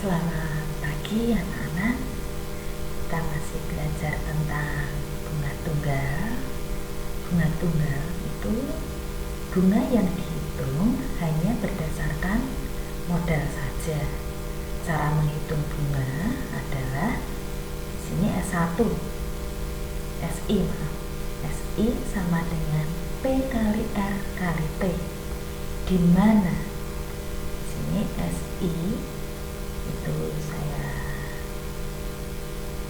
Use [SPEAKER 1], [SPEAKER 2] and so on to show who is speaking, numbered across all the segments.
[SPEAKER 1] Selamat pagi anak-anak. Kita masih belajar tentang bunga tunggal. Bunga tunggal itu bunga yang dihitung hanya berdasarkan modal saja. Cara menghitung bunga adalah di sini S1 SI sama dengan P kali R kali T, di mana di sini SI itu saya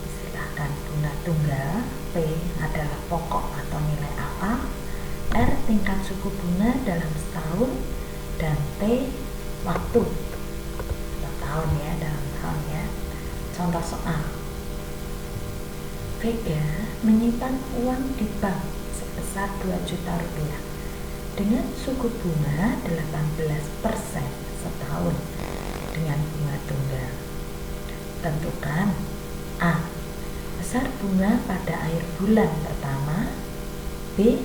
[SPEAKER 1] istilahkan bunga tunggal, P adalah pokok atau nilai awal, R tingkat suku bunga dalam setahun, dan T waktu atau tahun ya, dalam tahun ya. Contoh soal: Vega menyimpan uang di bank sebesar 2 juta rupiah dengan suku bunga 18% setahun dengan bunga tunggal. Tentukan A. Besar bunga pada akhir bulan pertama, B.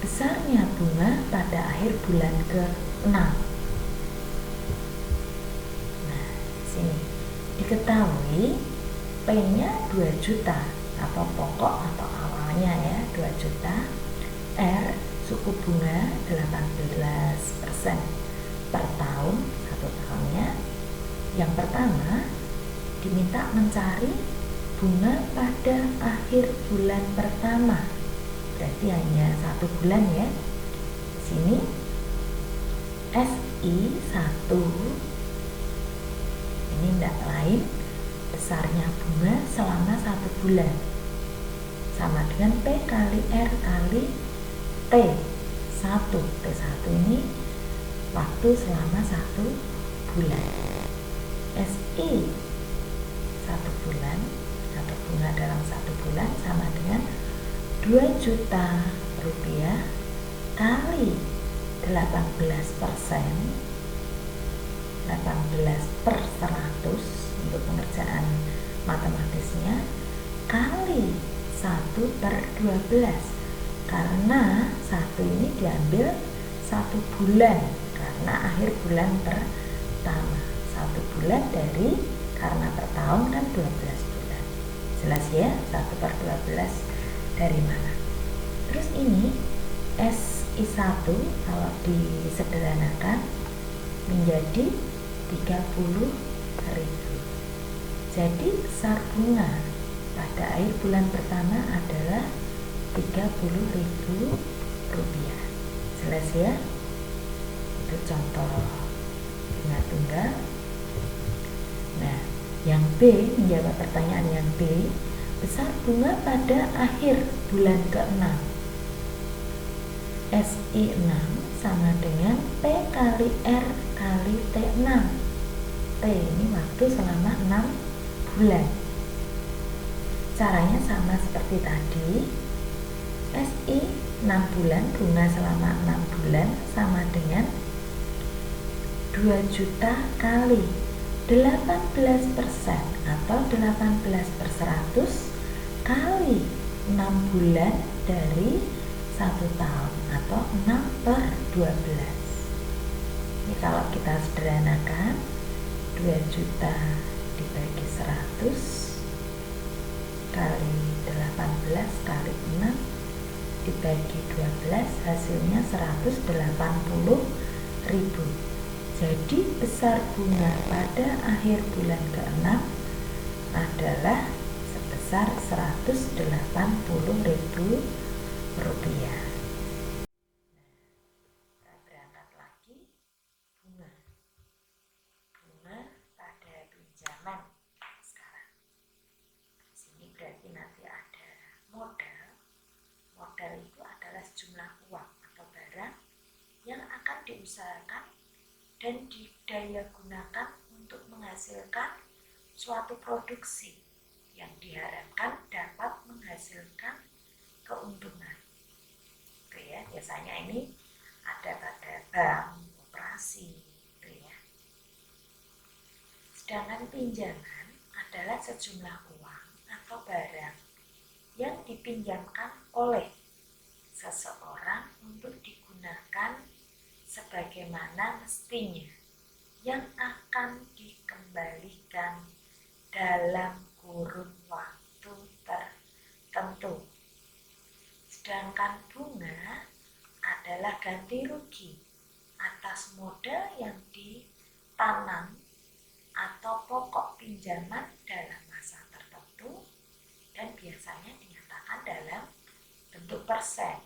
[SPEAKER 1] Besarnya bunga pada akhir bulan ke-6. Nah, sini diketahui P-nya 2 juta atau pokok atau awalnya ya, 2 juta. R suku bunga 18% per tahun, 1 tahunnya. Yang pertama diminta mencari bunga pada akhir bulan pertama, berarti hanya 1 bulan ya. Di sini SI 1 ini tidak lain besarnya bunga selama 1 bulan sama dengan P kali R kali T 1. T1 ini waktu selama 1 bulan. SI 1 bulan atau bunga dalam 1 bulan sama dengan 2 juta rupiah kali 18%, 18 per 100 untuk pengerjaan matematisnya, kali 1 per 12, karena 1 ini diambil 1 bulan karena akhir bulan pertama. 1 bulan dari, karena per tahun kan 12 bulan. Jelas ya, 1 per 12 dari mana? Terus ini SI1 kalau disederhanakan menjadi 30.000. Jadi besar bunga pada akhir bulan pertama adalah 30.000 rupiah. Jelas ya? Itu contoh bunga tunggal. Nah, yang B, menjawab pertanyaan yang B, besar bunga pada akhir bulan ke-6. SI6 sama dengan P kali R kali T6. T ini waktu selama 6 bulan. Caranya sama seperti tadi. SI 6 bulan, bunga selama 6 bulan sama dengan 2 juta kali 18% atau 18 per 100 kali 6 bulan dari 1 tahun atau 6 per 12. Ini kalau kita sederhanakan, 2 juta dibagi 100 kali 18 kali 6 dibagi 12, hasilnya 180.000. Jadi besar bunga pada akhir bulan ke-6 adalah sebesar 180.000 rupiah. Kita berangkat lagi. Bunga pada pinjaman sekarang. Di sini berarti nanti ada modal. Modal itu adalah sejumlah uang atau barang yang akan diusahakan dan didaya gunakan untuk menghasilkan suatu produksi yang diharapkan dapat menghasilkan keuntungan. Itu ya, biasanya ini ada pada bank, operasi, itu ya. Sedangkan pinjaman adalah sejumlah uang atau barang yang dipinjamkan oleh seseorang untuk digunakan sebagaimana mestinya, yang akan dikembalikan diberikan dalam kurun waktu tertentu. Sedangkan bunga adalah ganti rugi atas modal yang ditanam atau pokok pinjaman dalam masa tertentu dan biasanya dinyatakan dalam bentuk persen.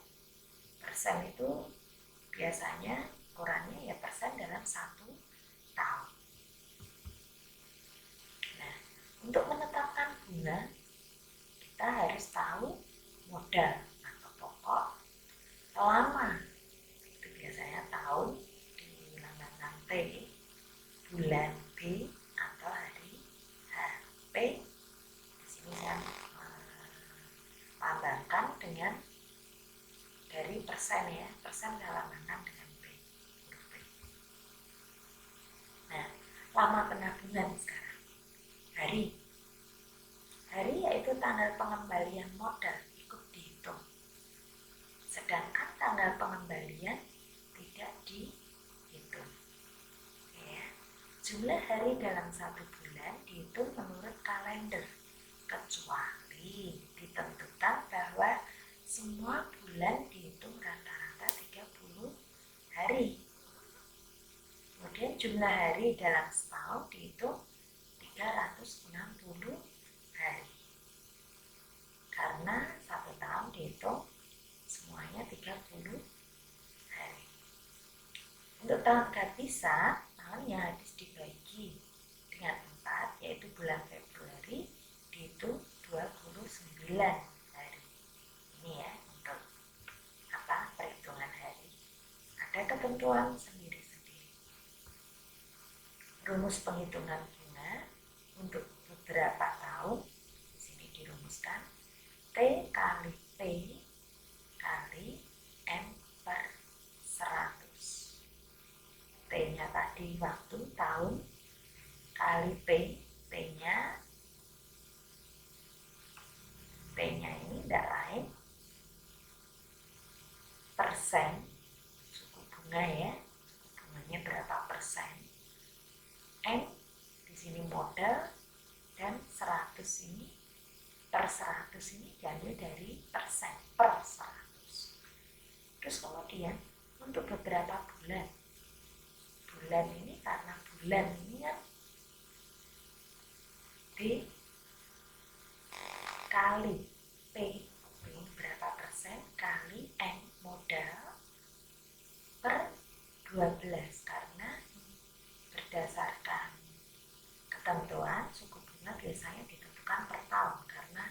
[SPEAKER 1] Persen itu biasanya ukurannya ya persen dalam 1 tahun. Nah, untuk menetapkan bunga kita harus tahu modal atau pokok lama. Itu biasanya tahun dilambangkan T, bulan B atau hari H. P di sini saya lambangkan dengan dari persen ya, persen dilambangkan dengan P, huruf P. Nah, lama penabungan sekarang. Hari yaitu tanggal pengembalian modal ikut dihitung. Sedangkan tanggal pengembalian tidak dihitung. Ya. Jumlah hari dalam 1 bulan dihitung menurut kalender, kecuali ditentukan bahwa semua bulan dihitung rata-rata 30 hari. Kemudian jumlah hari dalam setahun dihitung 360 hari. Karena 1 tahun dihitung semuanya 30 hari. Untuk tahun kabisa, tahunnya habis dibagi dengan 4, yaitu bulan Februari dihitung 29 hari. Ini ya untuk perhitungan hari. Ada ketentuan sendiri-sendiri. Rumus penghitungan bunga untuk beberapa tahun di sini dirumuskan T kali P kali M per 100. T-nya tadi waktu tahun kali P-nya ini tidak lain persen suku bunga ya, suku bunganya berapa persen. M di sini modal dan 100 ini per 100 ini diambil dari persen per 100. Terus kemudian untuk beberapa bulan ini karena bulan ini kan dikali P ini berapa persen kali M modal per 12 karena berdasarkan ketentuan suku bunga biasanya ditentukan per tahun karena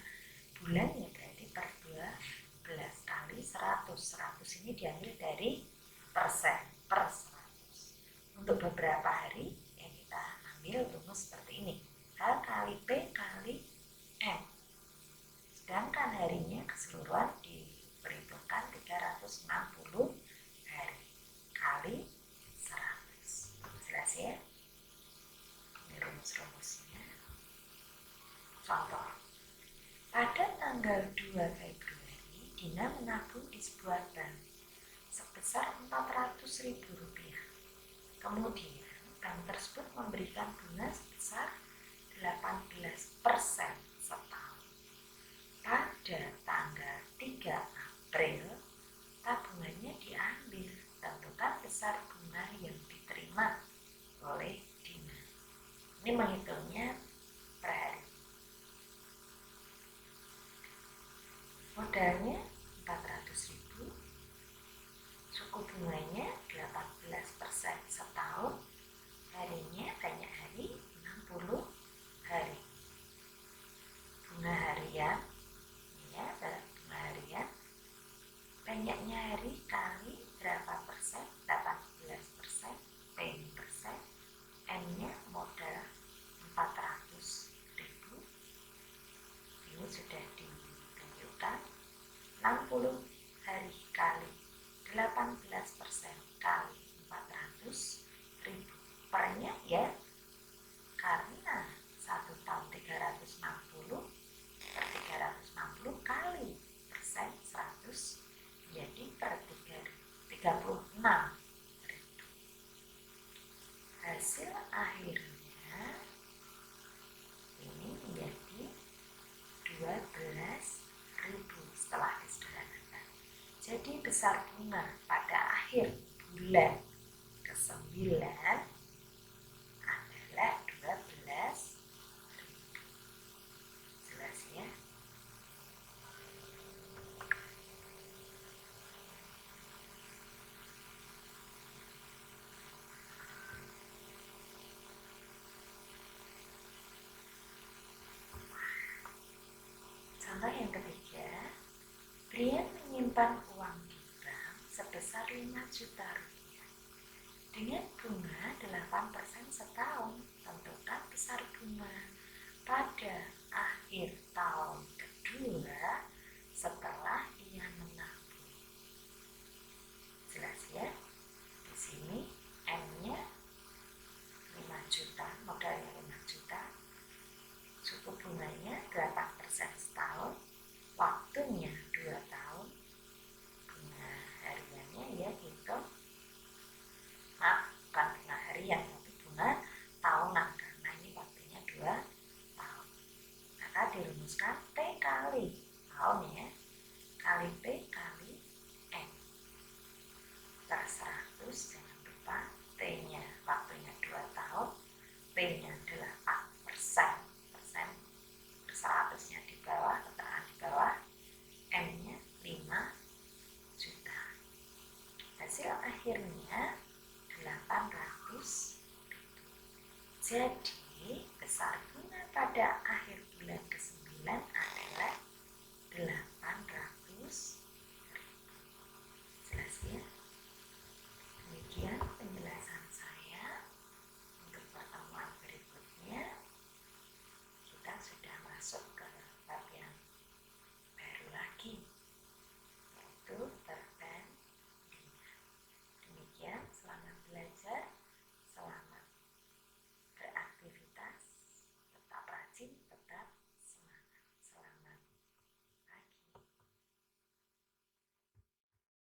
[SPEAKER 1] bulannya berarti per 12 kali 100 ini diambil dari persen per 100. Untuk beberapa hari yang kita ambil rumus seperti ini, H kali P kali M. Sedangkan harinya keseluruhan diperhitungkan 360 hari kali 100. Jelas ya? Ini rumus-rumusnya. Contoh, pada tanggal 2 Februari, Dina menabung di sebuah bank sebesar Rp400.000. Kemudian, bank tersebut memberikan bunga sebesar 18% setahun. Pada tanggal 3 April, tabungannya diambil. Tentukan besar bunga yang diterima oleh Dina. Ini menghitungnya per hari. Modalnya 400.000, suku bunganya 18% setahun, harinya banyak hari 60 hari. Bunga harian ya, bunga harian banyaknya hari kali berapa persen, 18%, P persen, M-nya modal 400.000. Ini sudah ditunjukkan 60 hari kali 18% kali 400.000. Pernya ya, karena 1 tahun 360 per 360 kali persen 100 jadi per 36.000. Hasil akhirnya Jadi besar bunga pada akhir bulan ke-9 adalah 12.000. Jelas ya? Contoh yang ketiga, Brian menyimpan uang di bank sebesar 5 juta rupiah dengan bunga 8% setahun. Tentukan besar bunga pada akhir tahun kedua setelah ia menabung. Jelas ya? Di sini M-nya 5 juta, modalnya 5 juta, suku bunganya 8% setahun, waktunya 2 tahun, bunga hariannya ya hitung, bukan bunga harian tapi bunga tahunan karena ini waktunya 2 tahun. Maka dirumuskan